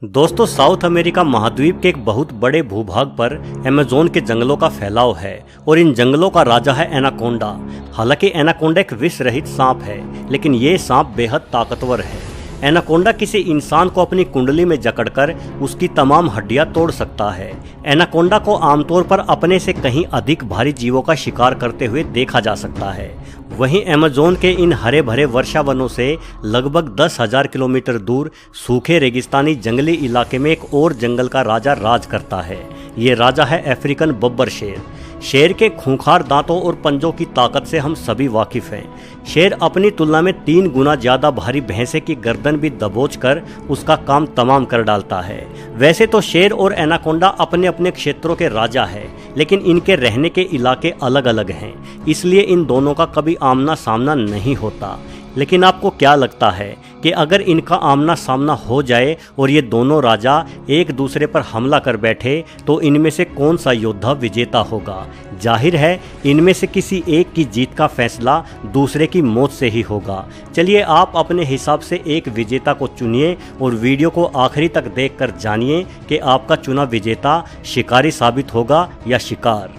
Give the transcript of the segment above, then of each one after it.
दोस्तों, south America महाद्वीप के एक बहुत बड़े भूभाग पर अमेज़न के जंगलों का फैलाव है और इन जंगलों का राजा है एनाकोंडा। हालांकि एनाकोंडा एक विष रहित सांप है, लेकिन ये सांप बेहद ताकतवर है। एनाकोंडा किसी इंसान को अपनी कुंडली में जकड़कर उसकी तमाम हड्डियां तोड़ सकता है। एनाकोंडा को आमतौर पर अपने से कहीं अधिक भारी जीवों का शिकार करते हुए देखा जा सकता है। वहीं अमेज़न के इन हरे भरे वर्षा वनों से लगभग 10,000 किलोमीटर दूर सूखे रेगिस्तानी जंगली इलाके में एक और जंगल का राजा राज करता है। ये राजा है अफ्रीकन बब्बर शेर। शेर के खूंखार दांतों और पंजों की ताकत से हम सभी वाकिफ हैं। शेर अपनी तुलना में 3 गुना ज्यादा भारी भैंसे की गर्दन भी दबोच कर उसका काम तमाम कर डालता है। वैसे तो शेर और एनाकोंडा अपने अपने क्षेत्रों के राजा हैं, लेकिन इनके रहने के इलाके अलग अलग हैं, इसलिए इन दोनों का कभी आमना सामना नहीं होता। लेकिन आपको क्या लगता है कि अगर इनका आमना सामना हो जाए और ये दोनों राजा एक दूसरे पर हमला कर बैठे तो इनमें से कौन सा योद्धा विजेता होगा? जाहिर है इनमें से किसी एक की जीत का फैसला दूसरे की मौत से ही होगा। चलिए आप अपने हिसाब से एक विजेता को चुनिए और वीडियो को आखिरी तक देखकर जानिए कि आपका चुना विजेता शिकारी साबित होगा या शिकार।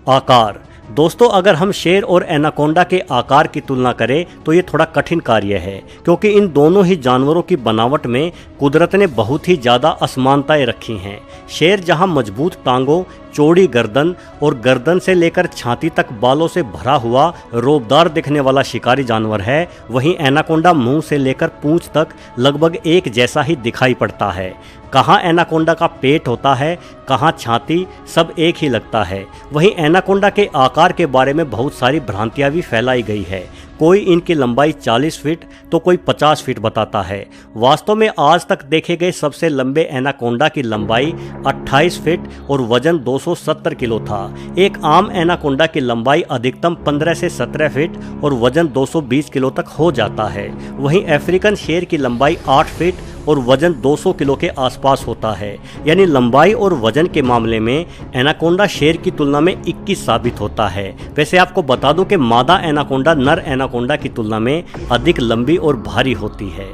आकार। दोस्तों, अगर हम शेर और एनाकोंडा के आकार की तुलना करें तो ये थोड़ा कठिन कार्य है, क्योंकि इन दोनों ही जानवरों की बनावट में कुदरत ने बहुत ही ज़्यादा असमानताएं रखी हैं। शेर जहां मजबूत टांगों, चौड़ी गर्दन और गर्दन से लेकर छाती तक बालों से भरा हुआ रौबदार दिखने वाला शिकारी जानवर है, वहीं एनाकोंडा मुंह से लेकर पूंछ तक लगभग एक जैसा ही दिखाई पड़ता है। कहाँ एनाकोंडा का पेट होता है, कहाँ छाती, सब एक ही लगता है। वहीं एनाकोंडा के आकार के बारे में बहुत सारी भ्रांतियां भी फैलाई गई है। कोई इनकी लंबाई 40 फीट तो कोई 50 फीट बताता है। वास्तव में आज तक देखे गए सबसे लंबे एनाकोंडा की लंबाई 28 फीट और वजन 270 किलो था। एक आम एनाकोंडा की लंबाई अधिकतम 15 से 17 फीट और वजन 220 किलो तक हो जाता है। वहीं अफ्रीकन शेर की लंबाई 8 फीट और वजन 200 किलो के आसपास होता है। यानी लंबाई और वजन के मामले में एनाकोंडा शेर की तुलना में 21 साबित होता है। वैसे आपको बता दूं कि मादा एनाकोंडा नर एनाकोंडा की तुलना में अधिक लंबी और भारी होती है।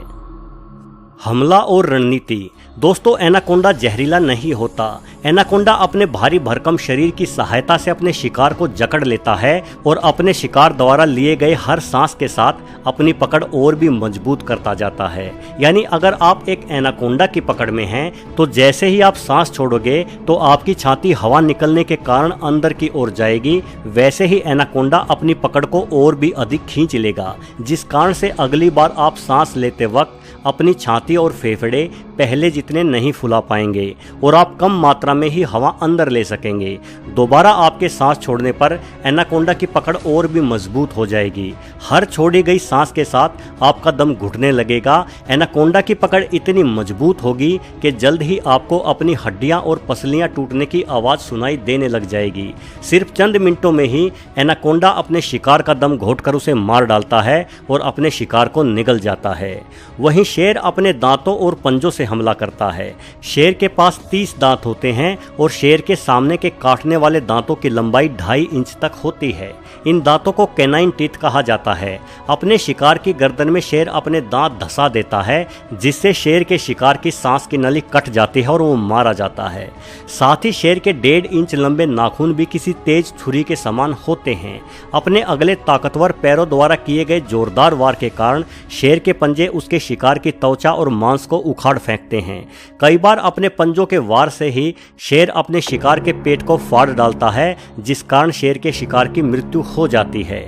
हमला और रणनीति। दोस्तों, एनाकोंडा जहरीला नहीं होता। एनाकोंडा अपने भारी भरकम शरीर की सहायता से अपने शिकार को जकड़ लेता है और अपने शिकार द्वारा लिए गए हर सांस के साथ अपनी पकड़ और भी मजबूत करता जाता है। यानी अगर आप एक एनाकोंडा की पकड़ में हैं तो जैसे ही आप सांस छोड़ोगे तो आपकी छाती हवा निकलने के कारण अंदर की ओर जाएगी। वैसे ही एनाकोंडा अपनी पकड़ को और भी अधिक खींच लेगा, जिस कारण से अगली बार आप सांस लेते वक्त अपनी छाती और फेफड़े पहले जितने नहीं फुला पाएंगे और आप कम मात्रा में ही हवा अंदर ले सकेंगे। दोबारा आपके सांस छोड़ने पर एनाकोंडा की पकड़ और भी मजबूत हो जाएगी। हर छोड़ी गई सांस के साथ आपका दम घुटने लगेगा। एनाकोंडा की पकड़ इतनी मजबूत होगी कि जल्द ही आपको अपनी हड्डियां और पसलियां टूटने की आवाज़ सुनाई देने लग जाएगी। सिर्फ चंद मिनटों में ही एनाकोंडा अपने शिकार का दम घोंटकर उसे मार डालता है और अपने शिकार को निगल जाता है। वहीं शेर अपने दांतों और पंजों से हमला करता है। शेर के पास 30 दांत होते हैं और शेर के सामने के काटने वाले दांतों की लंबाई 2.5 इंच तक होती है। इन दांतों को कैनाइन टीथ कहा जाता है। अपने शिकार की गर्दन में शेर अपने दांत धंसा देता है, जिससे शेर के शिकार की सांस की नली कट जाती है और वो मारा जाता है। साथ ही शेर के 1.5 इंच लंबे नाखून भी किसी तेज छुरी के समान होते हैं। अपने अगले ताकतवर पैरों द्वारा किए गए जोरदार वार के कारण शेर के पंजे उसके शिकार की त्वचा और मांस को उखाड़ फेंकते हैं। कई बार अपने पंजों के वार से ही शेर अपने शिकार के पेट को फाड़ डालता है, जिस कारण शेर के शिकार की मृत्यु हो जाती है।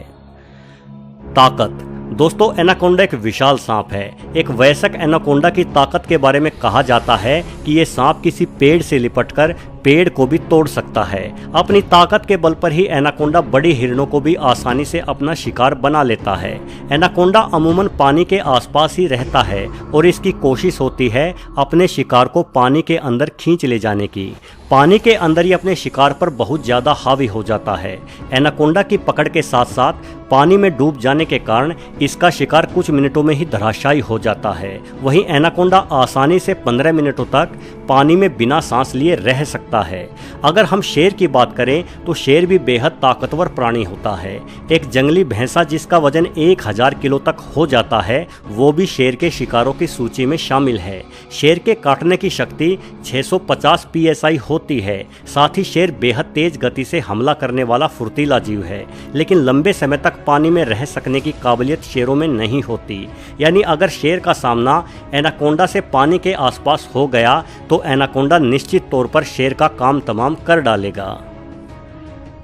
ताकत। दोस्तों, एनाकोंडा एक विशाल सांप है। एक वयस्क एनाकोंडा की ताकत के बारे में कहा जाता है कि ये सांप किसी पेड़ से लिपटकर पेड़ को भी तोड़ सकता है। अपनी ताकत के बल पर ही एनाकोंडा बड़ी हिरणों को भी आसानी से अपना शिकार बना लेता है। एनाकोंडा अमूमन पानी के आसपास ही रहता है और इसकी कोशिश होती है अपने शिकार को पानी के अंदर खींच ले जाने की। पानी के अंदर ही अपने शिकार पर बहुत ज़्यादा हावी हो जाता है। एनाकोंडा की पकड़ के साथ साथ पानी में डूब जाने के कारण इसका शिकार कुछ मिनटों में ही धराशायी हो जाता है। वहीं एनाकोंडा आसानी से 15 मिनटों तक पानी में बिना सांस लिए रह सकता सकता है। अगर हम शेर की बात करें तो शेर भी बेहद ताकतवर प्राणी होता है। एक जंगली भैंसा जिसका वजन 1000 किलो तक हो जाता है, वो भी शेर के शिकारों की सूची में शामिल है। शेर के काटने की शक्ति 650 psi होती है। साथ ही शेर बेहद तेज गति से हमला करने वाला फुर्तीला जीव है, लेकिन लंबे समय तक पानी में रह सकने की काबिलियत शेरों में नहीं होती। यानी अगर शेर का सामना एनाकोंडा से पानी के आसपास हो गया तो एनाकोंडा निश्चित तौर पर शेर का काम तमाम कर डालेगा।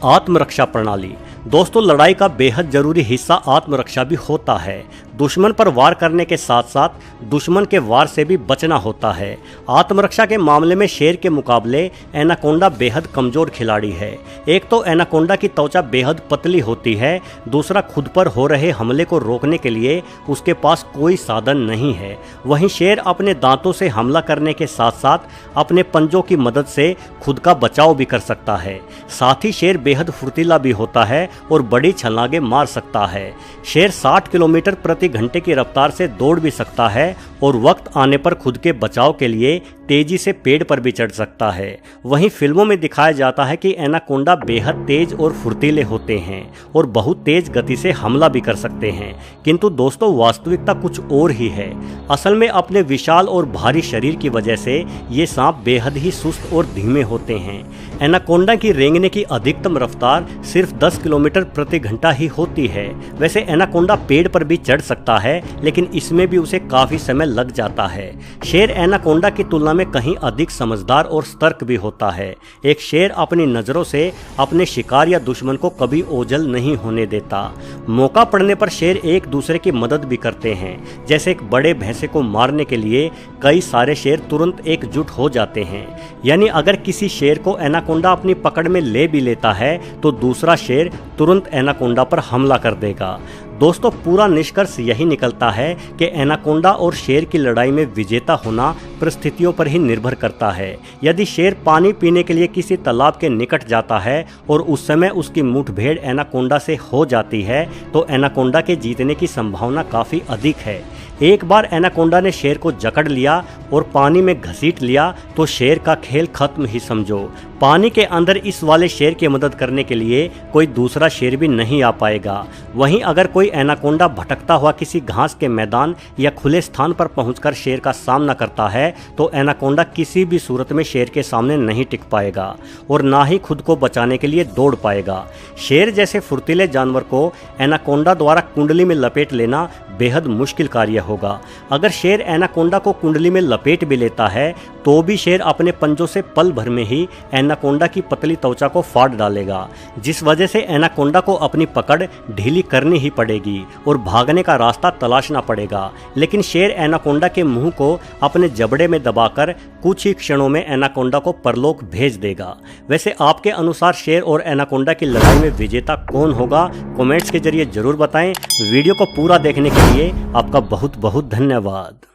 आत्मरक्षा प्रणाली। दोस्तों, लड़ाई का बेहद जरूरी हिस्सा आत्मरक्षा भी होता है। दुश्मन पर वार करने के साथ साथ दुश्मन के वार से भी बचना होता है। आत्मरक्षा के मामले में शेर के मुकाबले एनाकोंडा बेहद कमजोर खिलाड़ी है। एक तो एनाकोंडा की त्वचा बेहद पतली होती है, दूसरा खुद पर हो रहे हमले को रोकने के लिए उसके पास कोई साधन नहीं है। वहीं शेर अपने दांतों से हमला करने के साथ साथ अपने पंजों की मदद से खुद का बचाव भी कर सकता है। साथ ही शेर बेहद फुर्तीला भी होता है और बड़ी छलांगे मार सकता है। शेर 60 किलोमीटर प्रति घंटे की रफ्तार से दौड़ भी सकता है और वक्त आने पर खुद के बचाव के लिए तेजी से पेड़ पर भी चढ़ सकता है। वहीं फिल्मों में दिखाया जाता है कि एनाकोंडा बेहद तेज और फुर्तीले होते हैं और बहुत तेज गति से हमला भी कर सकते हैं, किंतु दोस्तों वास्तविकता कुछ और ही है। असल में अपने विशाल और भारी शरीर की वजह से ये सांप बेहद ही सुस्त और धीमे होते हैं। एनाकोंडा की रेंगने की अधिकतम रफ्तार सिर्फ 10 किलोमीटर प्रति घंटा ही होती है। वैसे एनाकोंडा पेड़ पर भी चढ़ सकता है, लेकिन इसमें भी उसे काफी समय लग जाता है। शेर एनाकोंडा की तुलना में कहीं अधिक समझदार और सतर्क भी होता है। एक शेर अपनी नजरों से अपने शिकार या दुश्मन को कभी ओझल नहीं होने देता। मौका पड़ने पर शेर एक दूसरे की मदद भी करते हैं। जैसे एक बड़े भैंसे को मारने के लिए कई सारे शेर तुरंत एकजुट हो जाते हैं। यानी अगर किसी शेर को एनाकोंडा अपनी पकड़ में ले भी लेता है तो दूसरा शेर तुरंत एनाकोंडा पर हमला कर देगा। दोस्तों, पूरा निष्कर्ष यही निकलता है कि एनाकोंडा और शेर की लड़ाई में विजेता होना परिस्थितियों पर ही निर्भर करता है। यदि शेर पानी पीने के लिए किसी तालाब के निकट जाता है और उस समय उसकी मुठभेड़ एनाकोंडा से हो जाती है तो एनाकोंडा के जीतने की संभावना काफ़ी अधिक है। एक बार एनाकोंडा ने शेर को जकड़ लिया और पानी में घसीट लिया तो शेर का खेल खत्म ही समझो। पानी के अंदर इस वाले शेर की मदद करने के लिए कोई दूसरा शेर भी नहीं आ पाएगा। वहीं अगर कोई एनाकोंडा भटकता हुआ किसी घास के मैदान या खुले स्थान पर पहुंचकर शेर का सामना करता है तो एनाकोंडा किसी भी सूरत में शेर के सामने नहीं टिक पाएगा और ना ही खुद को बचाने के लिए दौड़ पाएगा। शेर जैसे फुर्तीले जानवर को एनाकोंडा द्वारा कुंडली में लपेट लेना बेहद मुश्किल कार्य होगा। अगर शेर एनाकोंडा को कुंडली में लपेट भी लेता है तो भी शेर अपने पंजों से पल भर में ही एनाकोंडा की पतली त्वचा को फाड़ डालेगा, जिस वजह से एनाकोंडा को अपनी पकड़ ढीली करनी ही पड़ेगी और भागने का रास्ता तलाशना पड़ेगा। लेकिन शेर एनाकोंडा के मुंह को अपने जबड़े में दबाकर कुछ ही क्षणों में एनाकोंडा को परलोक भेज देगा। वैसे आपके अनुसार शेर और एनाकोंडा की लड़ाई में विजेता कौन होगा? कमेंट्स के जरिए जरूर बताएं। वीडियो को पूरा देखने के लिए आपका बहुत बहुत धन्यवाद।